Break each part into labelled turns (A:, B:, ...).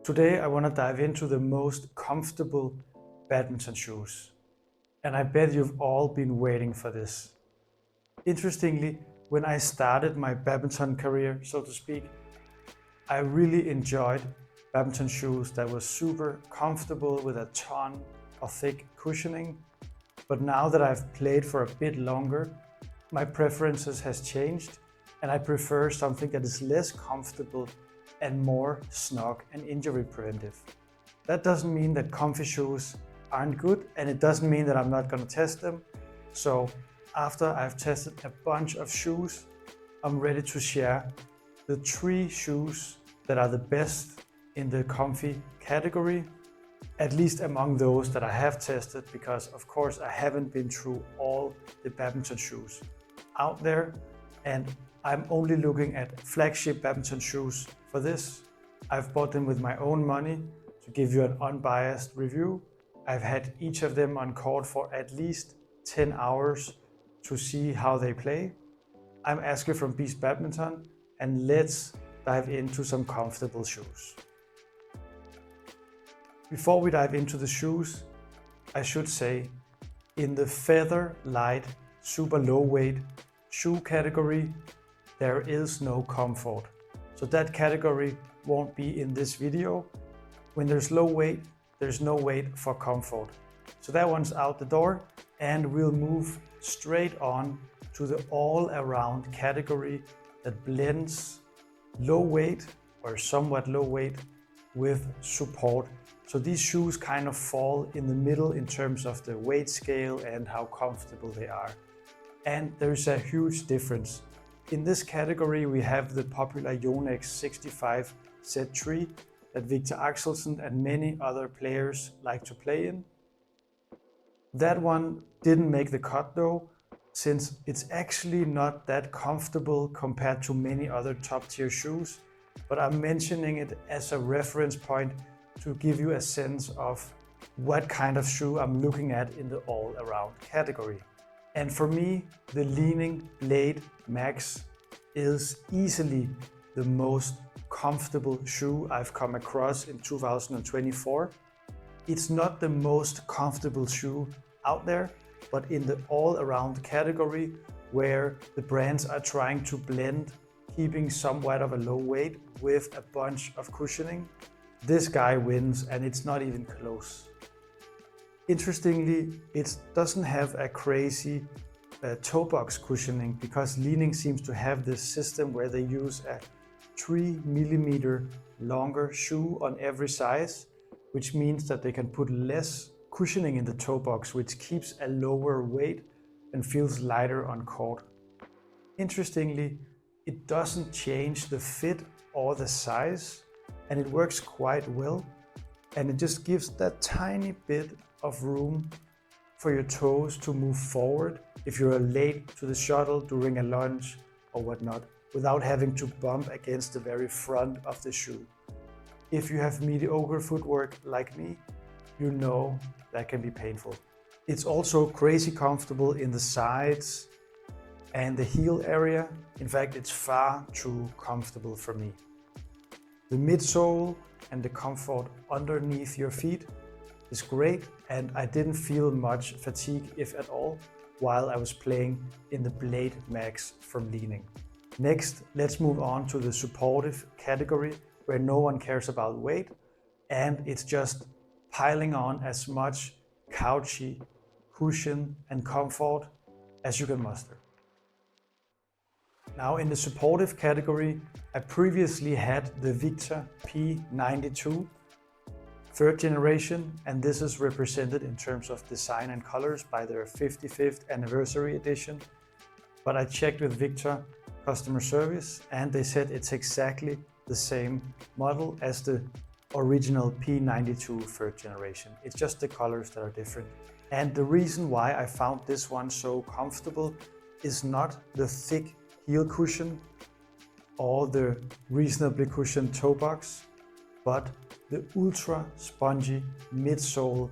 A: Today I want to dive into the most comfortable badminton shoes. And I bet you've all been waiting for this. Interestingly, when I started my badminton career, so to speak, I really enjoyed badminton shoes that were super comfortable with a ton of thick cushioning. But now that I've played for a bit longer, my preferences has changed and I prefer something that is less comfortable and more snug and injury preventive. That doesn't mean that comfy shoes aren't good, and it doesn't mean that I'm not going to test them. So after I've tested a bunch of shoes, I'm ready to share the 3 shoes that are the best in the comfy category, at least among those that I have tested, because of course I haven't been through all the badminton shoes out there, and I'm only looking at flagship badminton shoes for this. I've bought them with my own money to give you an unbiased review. I've had each of them on court for at least 10 hours to see how they play. I'm Asker from Beast Badminton, and let's dive into some comfortable shoes. Before we dive into the shoes, I should say, in the feather light, super low weight shoe category, there is no comfort. So that category won't be in this video. When there's low weight, there's no weight for comfort. So that one's out the door, and we'll move straight on to the all-around category that blends low weight or somewhat low weight with support. So these shoes kind of fall in the middle in terms of the weight scale and how comfortable they are. And there's a huge difference. In this category, we have the popular Yonex 65 Z3 that Victor Axelsen and many other players like to play in. That one didn't make the cut though, since it's actually not that comfortable compared to many other top tier shoes, but I'm mentioning it as a reference point to give you a sense of what kind of shoe I'm looking at in the all-around category. And for me, the Leaning Blade Max is easily the most comfortable shoe I've come across in 2024. It's not the most comfortable shoe out there, but in the all-around category where the brands are trying to blend keeping somewhat of a low weight with a bunch of cushioning, this guy wins, and it's not even close. Interestingly, it doesn't have a crazy toe box cushioning, because Leaning seems to have this system where they use a 3 millimeter longer shoe on every size, which means that they can put less cushioning in the toe box, which keeps a lower weight and feels lighter on court. Interestingly, it doesn't change the fit or the size, and it works quite well, and it just gives that tiny bit of room for your toes to move forward if you're late to the shuttle during a lunge or whatnot, without having to bump against the very front of the shoe. If you have mediocre footwork like me, you know that can be painful. It's also crazy comfortable in the sides and the heel area. In fact, it's far too comfortable for me. The midsole and the comfort underneath your feet is great, and I didn't feel much fatigue, if at all, while I was playing in the Blade Max from Leaning. Next, let's move on to the supportive category, where no one cares about weight, and it's just piling on as much couchy cushion and comfort as you can muster. Now, in the supportive category, I previously had the Victor P92 3rd generation, and this is represented in terms of design and colors by their 55th anniversary edition. But I checked with Victor customer service, and they said it's exactly the same model as the original P92 3rd generation. It's just the colors that are different. And the reason why I found this one so comfortable is not the thick heel cushion or the reasonably cushioned toe box, but the ultra spongy midsole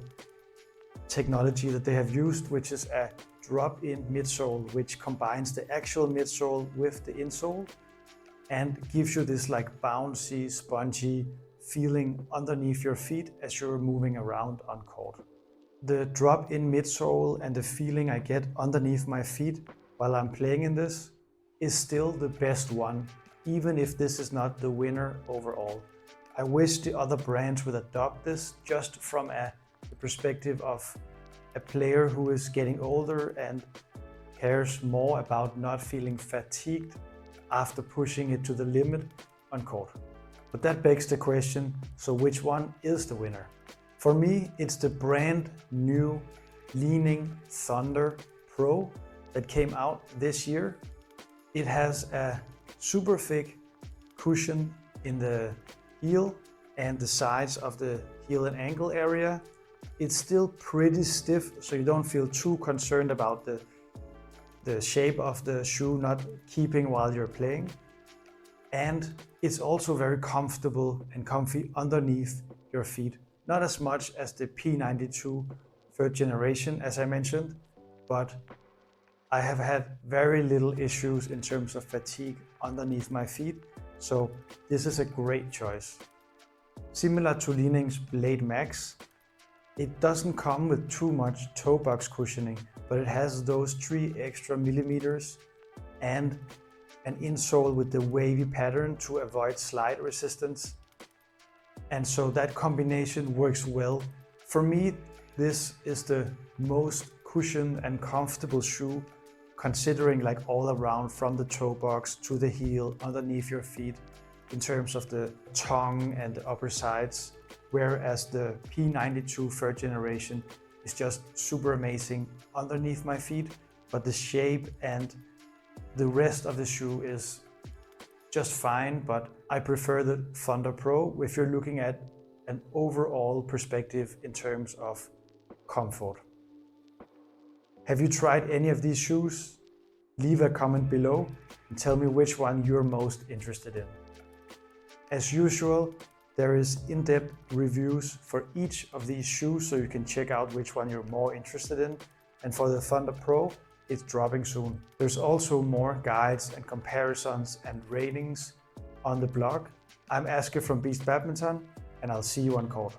A: technology that they have used, which is a drop-in midsole, which combines the actual midsole with the insole and gives you this like bouncy, spongy feeling underneath your feet as you're moving around on court. The drop in midsole and the feeling I get underneath my feet while I'm playing in this is still the best one, even if this is not the winner overall. I wish the other brands would adopt this just from the perspective of a player who is getting older and cares more about not feeling fatigued after pushing it to the limit on court. But that begs the question, so which one is the winner? For me, it's the brand new Leaning Thunder Pro that came out this year. It has a super thick cushion in the heel and the sides of the heel and ankle area. It's still pretty stiff, so you don't feel too concerned about the shape of the shoe not keeping while you're playing. And it's also very comfortable and comfy underneath your feet. Not as much as the P92 third generation, as I mentioned, but I have had very little issues in terms of fatigue underneath my feet, so this is a great choice. Similar to Leaning's Blade Max, it doesn't come with too much toe box cushioning, but it has those 3 extra millimeters and an insole with the wavy pattern to avoid slide resistance. And so that combination works well. For me, this is the most cushioned and comfortable shoe, considering like all around from the toe box to the heel, underneath your feet, in terms of the tongue and the upper sides. Whereas the P92 third generation is just super amazing underneath my feet, but the shape and the rest of the shoe is just fine, but I prefer the Thunder Pro if you're looking at an overall perspective in terms of comfort. Have you tried any of these shoes? Leave a comment below and tell me which one you're most interested in. As usual, there is in-depth reviews for each of these shoes, so you can check out which one you're more interested in. And for the Thunder Pro, it's dropping soon. There's also more guides and comparisons and ratings on the blog. I'm Aske from Badminton, and I'll see you on court.